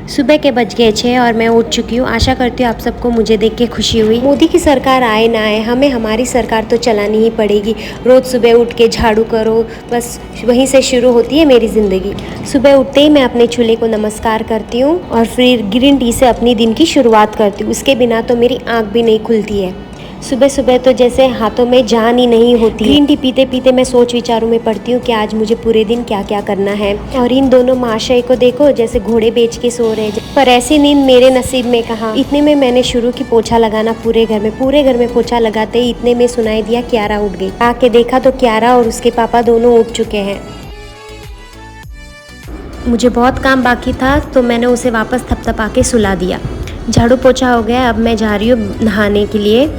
सुबह के बज गए 6 और मैं उठ चुकी हूँ। आशा करती हूँ आप सबको मुझे देख के खुशी हुई। मोदी की सरकार आए ना आए, हमें हमारी सरकार तो चलानी ही पड़ेगी। रोज़ सुबह उठ के झाड़ू करो, बस वहीं से शुरू होती है मेरी ज़िंदगी। सुबह उठते ही मैं अपने चूल्हे को नमस्कार करती हूँ और फिर ग्रीन टी से अपनी दिन की शुरुआत करती हूँ। उसके बिना तो मेरी आँख भी नहीं खुलती है। सुबह सुबह तो जैसे हाथों में जान ही नहीं होती। ग्रीन टी पीते पीते मैं सोच विचारों में पड़ती हूँ कि आज मुझे पूरे दिन क्या क्या करना है। और इन दोनों महाशय को देखो, जैसे घोड़े बेच के सो रहे, पर ऐसी नींद मेरे नसीब में कहाँ। इतने में मैंने शुरू की पोछा लगाना पूरे घर में पोछा लगाते ही इतने में सुनाई दिया क्यारा उठ गई। आके देखा तो क्यारा और उसके पापा दोनों उठ चुके हैं। मुझे बहुत काम बाकी था तो मैंने उसे वापस थपथपा के सुला दिया। झाड़ू पोछा हो गया, अब मैं जा रही हूँ नहाने के लिए।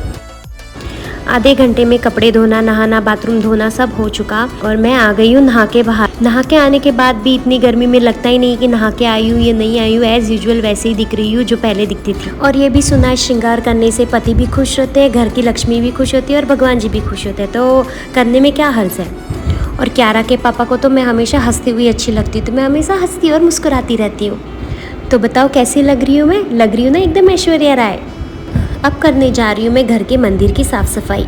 आधे घंटे में कपड़े धोना, नहाना, बाथरूम धोना सब हो चुका और मैं आ गई हूँ नहा के बाहर। नहा के आने के बाद भी इतनी गर्मी में लगता ही नहीं कि नहा के आई हूँ या नहीं आई हूँ। एज यूजुअल वैसे ही दिख रही हूँ जो पहले दिखती थी। और ये भी सुना है श्रृंगार करने से पति भी खुश होते हैं, घर की लक्ष्मी भी खुश होती है और भगवान जी भी खुश होते हैं, तो करने में क्या हर्ज है। और क्यारा के पापा को तो मैं हमेशा हंसती हुई अच्छी लगती हूँ, तो मैं हमेशा हंसती और मुस्कुराती रहती हूँ। तो बताओ कैसी लग रही हूँ मैं? लग रही हूँ ना एकदम ऐश्वर्या राय। अब करने जा रही हूँ मैं घर के मंदिर की साफ सफाई।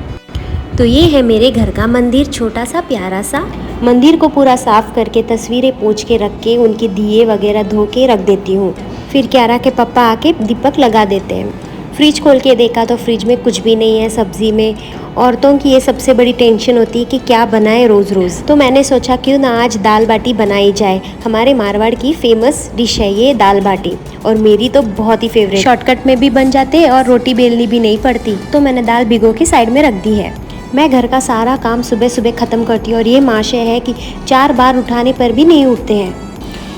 तो ये है मेरे घर का मंदिर, छोटा सा प्यारा सा। मंदिर को पूरा साफ करके तस्वीरें पोंछ के रख के उनके दिए वगैरह धो के रख देती हूँ। फिर क्यारा के पापा आके दीपक लगा देते हैं। फ्रिज खोल के देखा तो फ्रिज में कुछ भी नहीं है सब्जी में। औरतों की ये सबसे बड़ी टेंशन होती है कि क्या बनाए रोज़ रोज़। तो मैंने सोचा क्यों ना आज दाल बाटी बनाई जाए। हमारे मारवाड़ की फेमस डिश है ये दाल बाटी, और मेरी तो बहुत ही फेवरेट। शॉर्टकट में भी बन जाते हैं और रोटी बेलनी भी नहीं पड़ती। तो मैंने दाल भिगो के साइड में रख दी है। मैं घर का सारा काम सुबह सुबह ख़त्म करती हूँ और ये महाशय है कि 4 बार उठाने पर भी नहीं उठते हैं।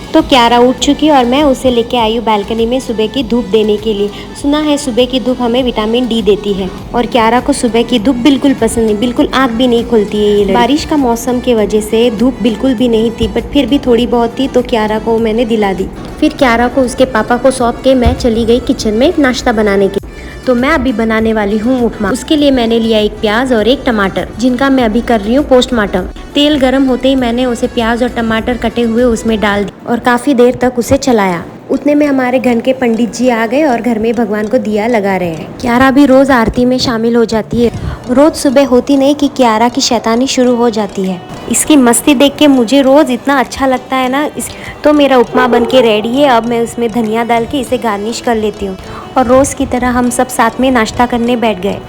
तो क्यारा उठ चुकी और मैं उसे लेके आई हूँ बालकनी में सुबह की धूप देने के लिए। सुना है सुबह की धूप हमें विटामिन डी देती है और क्यारा को सुबह की धूप बिल्कुल पसंद नहीं, बिल्कुल आँख भी नहीं खुलती है ये। बारिश का मौसम के वजह से धूप बिल्कुल भी नहीं थी, बट फिर भी थोड़ी बहुत थी तो क्यारा को मैंने दिला दी। फिर क्यारा को उसके पापा को सौंप के मैं चली गई किचन में नाश्ता बनाने के। तो मैं अभी बनाने वाली हूँ उपमा। उसके लिए मैंने लिया एक प्याज और एक टमाटर, जिनका मैं अभी कर रही हूँ पोस्टमार्टम। तेल गरम होते ही मैंने उसे प्याज और टमाटर कटे हुए उसमें डाल दिया और काफ़ी देर तक उसे चलाया। उतने में हमारे घर के पंडित जी आ गए और घर में भगवान को दिया लगा रहे हैं। क्यारा भी रोज़ आरती में शामिल हो जाती है। रोज़ सुबह होती नहीं कि क्यारा की शैतानी शुरू हो जाती है। इसकी मस्ती देख के मुझे रोज़ इतना अच्छा लगता है ना। तो मेरा उपमा बन के रेडी है। अब मैं उसमें धनिया डाल के इसे गार्निश कर लेती हूँ और रोज़ की तरह हम सब साथ में नाश्ता करने बैठ गए।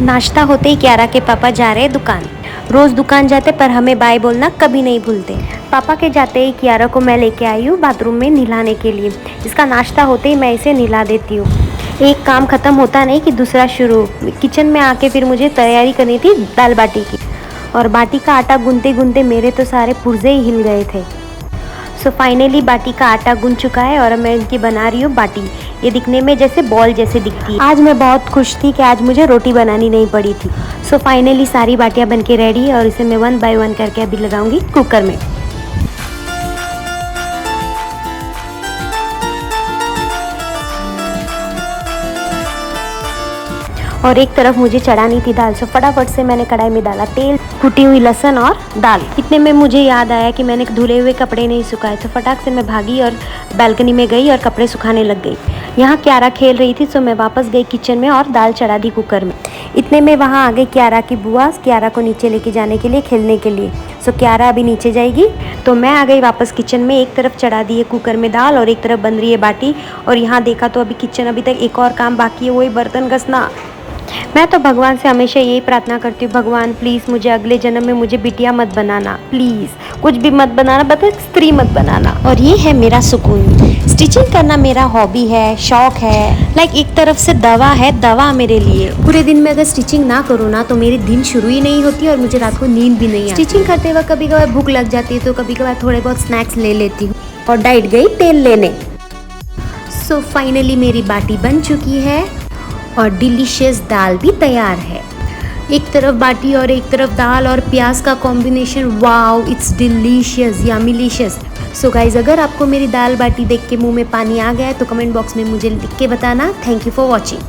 नाश्ता होते ही क्यारा के पापा जा रहे दुकान। रोज़ दुकान जाते पर हमें बाय बोलना कभी नहीं भूलते। पापा के जाते ही क्यारा को मैं लेके आई हूँ बाथरूम में नहलाने के लिए। इसका नाश्ता होते ही मैं इसे नहला देती हूँ। एक काम ख़त्म होता नहीं कि दूसरा शुरू। किचन में आके फिर मुझे तैयारी करनी थी दाल बाटी की, और बाटी का आटा गूंदते गूंदते मेरे तो सारे पुर्जे ही हिल गए थे। सो फाइनली बाटी का आटा गूंद चुका है और मैं इनकी बना रही हूँ बाटी। ये दिखने में जैसे बॉल जैसे दिखती है। आज मैं बहुत खुश थी कि आज मुझे रोटी बनानी नहीं पड़ी थी। सो फाइनली सारी बाटियाँ बन के रेडी है और इसे मैं 1 बाय 1 करके अभी लगाऊंगी कुकर में। और एक तरफ मुझे चढ़ानी थी दाल, सो फटाफट से मैंने कढ़ाई में डाला तेल, कुटी हुई लहसुन और दाल। इतने में मुझे याद आया कि मैंने धुले हुए कपड़े नहीं सुखाए, तो फटाक से मैं भागी और बालकनी में गई और कपड़े सुखाने लग गई। यहाँ क्यारा खेल रही थी, सो मैं वापस गई किचन में और दाल चढ़ा दी कुकर में। इतने में वहाँ आ गई क्यारा की बुआ, क्यारा को नीचे लेके जाने के लिए, खेलने के लिए। सो क्यारा अभी नीचे जाएगी, तो मैं आ गई वापस किचन में। एक तरफ चढ़ा दी है कुकर में दाल और एक तरफ बन रही है बाटी। और यहाँ देखा तो अभी किचन अभी तक एक और काम बाकी है, वही बर्तन घसना। मैं तो भगवान से हमेशा यही प्रार्थना करती हूँ, भगवान प्लीज़ मुझे अगले जन्म में मुझे बिटिया मत बनाना, प्लीज़ कुछ भी मत बनाना, बस स्त्री मत बनाना। और ये है मेरा सुकून। स्टिचिंग करना मेरा हॉबी है, शौक है, लाइक एक तरफ से दवा है, दवा मेरे लिए। पूरे दिन में अगर स्टिचिंग ना करूँ ना तो मेरी दिन शुरू ही नहीं होती और मुझे रात को नींद भी नहीं आती। स्टिचिंग करते वक्त कभी कभार भूख लग जाती है, तो कभी कभार थोड़े बहुत स्नैक्स ले लेती हूँ और डाइट गई तेल लेने। सो फाइनली मेरी बाटी बन चुकी है और डिलीशियस दाल भी तैयार है। एक तरफ बाटी और एक तरफ दाल और प्याज का combination, wow it's delicious, yummylicious. So guys, अगर आपको मेरी दाल बाटी देख के मुंह में पानी आ गया है तो कमेंट बॉक्स में मुझे लिख के बताना। Thank you for watching.